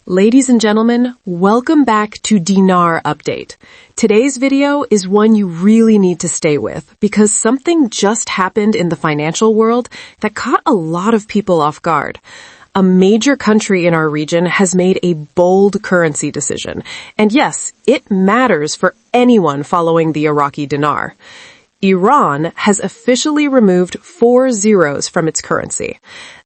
Ladies and gentlemen, welcome back to Dinar Update. Today's video is one you really need to stay with because something just happened in the financial world that caught a lot of people off guard. A major country in our region has made a bold currency decision. And yes, it matters for anyone following the Iraqi Dinar. Iran has officially removed 4 zeros from its currency.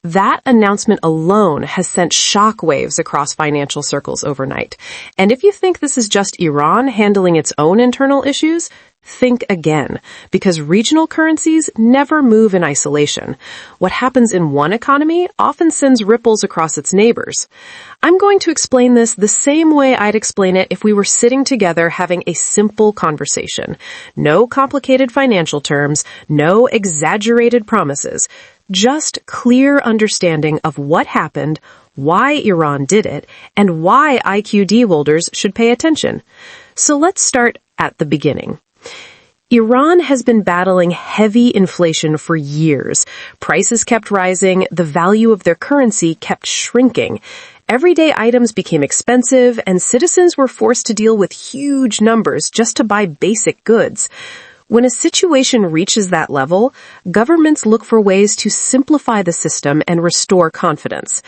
That announcement alone has sent shockwaves across financial circles overnight. And if you think this is just Iran handling its own internal issues, think again, because regional currencies never move in isolation. What happens in one economy often sends ripples across its neighbors. I'm going to explain this the same way I'd explain it if we were sitting together having a simple conversation. No complicated financial terms, no exaggerated promises, just clear understanding of what happened, why Iran did it, and why IQD holders should pay attention. So let's start at the beginning. Iran has been battling heavy inflation for years. Prices kept rising, the value of their currency kept shrinking. Everyday items became expensive, and citizens were forced to deal with huge numbers just to buy basic goods. When a situation reaches that level, governments look for ways to simplify the system and restore confidence.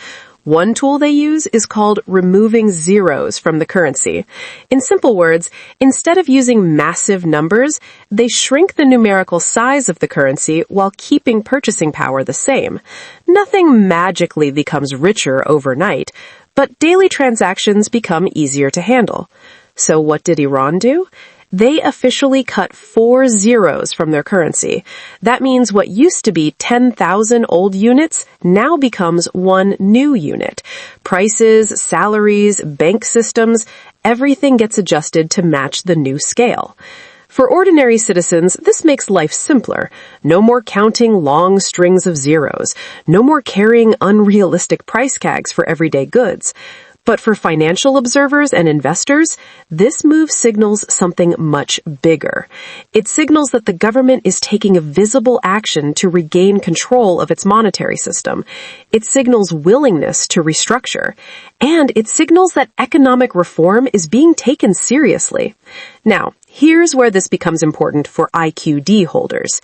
One tool they use is called removing zeros from the currency. In simple words, instead of using massive numbers, they shrink the numerical size of the currency while keeping purchasing power the same. Nothing magically becomes richer overnight, but daily transactions become easier to handle. So what did Iran do? They officially cut 4 zeros from their currency. That means what used to be 10,000 old units now becomes 1 new unit. Prices, salaries, bank systems, everything gets adjusted to match the new scale. For ordinary citizens, this makes life simpler. No more counting long strings of zeros. No more carrying unrealistic price tags for everyday goods. But for financial observers and investors, this move signals something much bigger. It signals that the government is taking a visible action to regain control of its monetary system. It signals willingness to restructure. And it signals that economic reform is being taken seriously. Now, here's where this becomes important for IQD holders.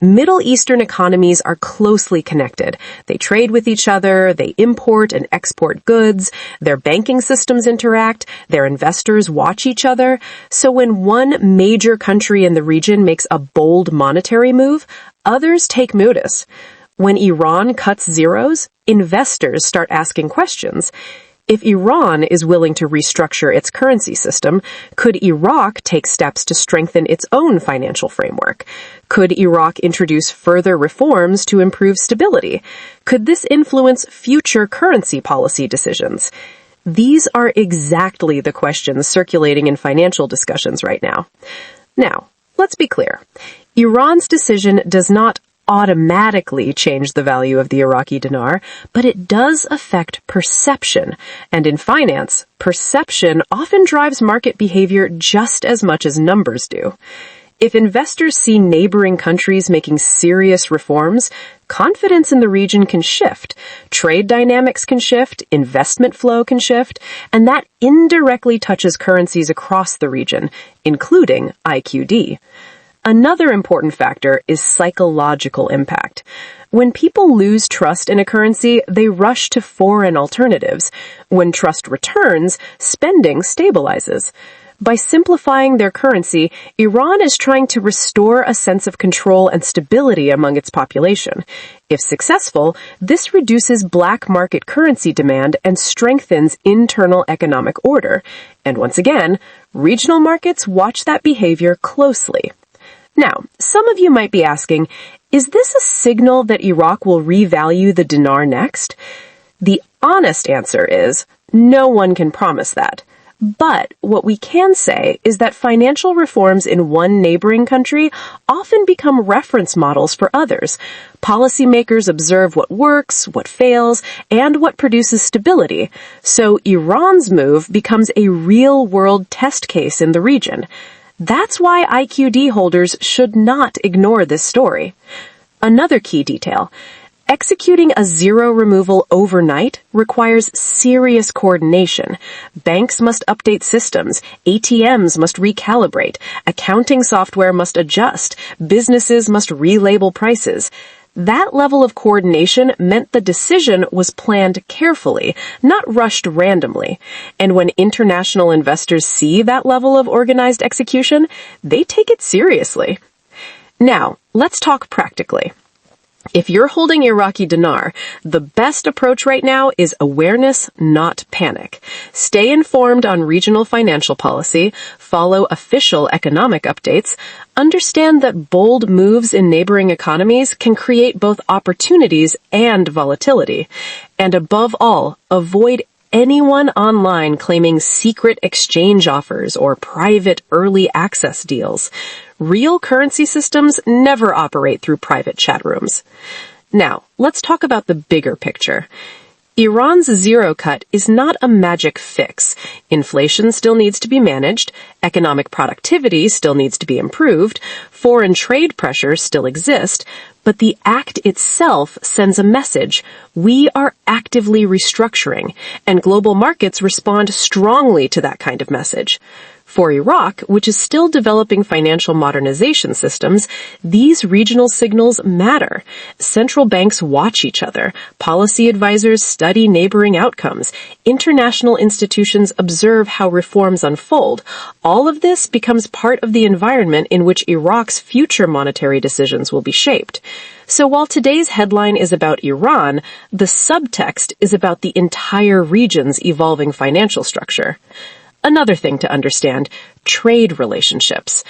Middle Eastern economies are closely connected. They trade with each other, they import and export goods, their banking systems interact, their investors watch each other. So when one major country in the region makes a bold monetary move, others take notice. When Iran cuts zeros, investors start asking questions. If Iran is willing to restructure its currency system, could Iraq take steps to strengthen its own financial framework? Could Iraq introduce further reforms to improve stability? Could this influence future currency policy decisions? These are exactly the questions circulating in financial discussions right now. Now, let's be clear. Iran's decision does not automatically change the value of the Iraqi dinar, but it does affect perception. And in finance, perception often drives market behavior just as much as numbers do. If investors see neighboring countries making serious reforms, confidence in the region can shift, trade dynamics can shift, investment flow can shift, and that indirectly touches currencies across the region, including IQD. Another important factor is psychological impact. When people lose trust in a currency, they rush to foreign alternatives. When trust returns, spending stabilizes. By simplifying their currency, Iran is trying to restore a sense of control and stability among its population. If successful, this reduces black market currency demand and strengthens internal economic order. And once again, regional markets watch that behavior closely. Now, some of you might be asking, is this a signal that Iraq will revalue the dinar next? The honest answer is, no one can promise that. But what we can say is that financial reforms in one neighboring country often become reference models for others. Policymakers observe what works, what fails, and what produces stability. So Iran's move becomes a real-world test case in the region. That's why IQD holders should not ignore this story. Another key detail. Executing a zero removal overnight requires serious coordination. Banks must update systems, ATMs must recalibrate, accounting software must adjust, businesses must relabel prices. That level of coordination meant the decision was planned carefully, not rushed randomly. And when international investors see that level of organized execution, they take it seriously. Now, let's talk practically. If you're holding Iraqi Dinar, the best approach right now is awareness, not panic. Stay informed on regional financial policy, follow official economic updates, understand that bold moves in neighboring economies can create both opportunities and volatility. And above all, avoid anyone online claiming secret exchange offers or private early access deals. Real currency systems never operate through private chat rooms. Now, let's talk about the bigger picture. Iran's zero cut is not a magic fix. Inflation still needs to be managed, economic productivity still needs to be improved, foreign trade pressures still exist, but the act itself sends a message. We are actively restructuring, and global markets respond strongly to that kind of message. For Iraq, which is still developing financial modernization systems, these regional signals matter. Central banks watch each other. Policy advisors study neighboring outcomes. International institutions observe how reforms unfold. All of this becomes part of the environment in which Iraq's future monetary decisions will be shaped. So while today's headline is about Iran, the subtext is about the entire region's evolving financial structure. Another thing to understand, trade relationships.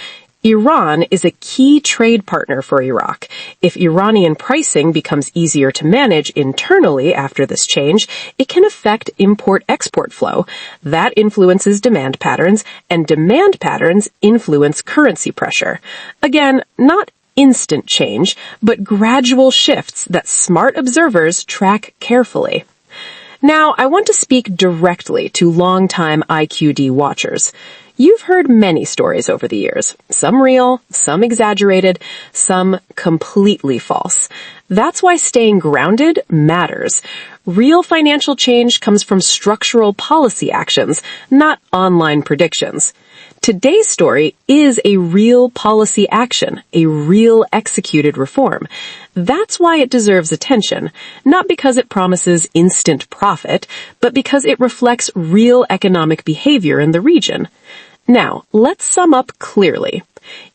Iran is a key trade partner for Iraq. If Iranian pricing becomes easier to manage internally after this change, it can affect import-export flow. That influences demand patterns, and demand patterns influence currency pressure. Again, not instant change, but gradual shifts that smart observers track carefully. Now, I want to speak directly to longtime IQD watchers. You've heard many stories over the years, some real, some exaggerated, some completely false. That's why staying grounded matters. Real financial change comes from structural policy actions, not online predictions. Today's story is a real policy action, a real executed reform. That's why it deserves attention, not because it promises instant profit, but because it reflects real economic behavior in the region. Now, let's sum up clearly.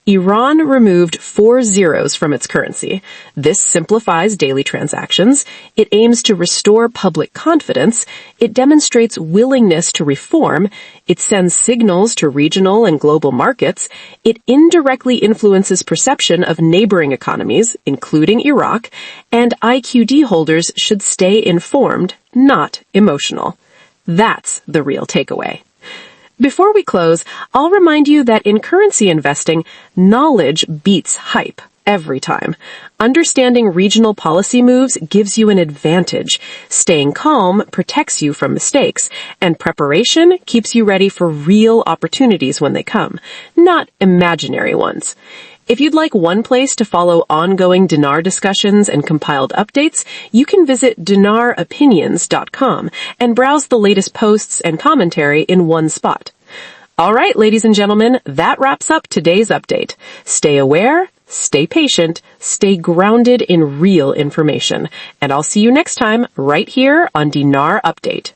Iran removed 4 zeros from its currency. This simplifies daily transactions. It aims to restore public confidence. It demonstrates willingness to reform. It sends signals to regional and global markets. It indirectly influences perception of neighboring economies, including Iraq, and IQD holders should stay informed, not emotional. That's the real takeaway. Before we close, I'll remind you that in currency investing, knowledge beats hype every time. Understanding regional policy moves gives you an advantage. Staying calm protects you from mistakes, and preparation keeps you ready for real opportunities when they come, not imaginary ones. If you'd like one place to follow ongoing dinar discussions and compiled updates, you can visit dinaropinions.com and browse the latest posts and commentary in one spot. All right, ladies and gentlemen, that wraps up today's update. Stay aware, stay patient, stay grounded in real information, and I'll see you next time right here on Dinar Update.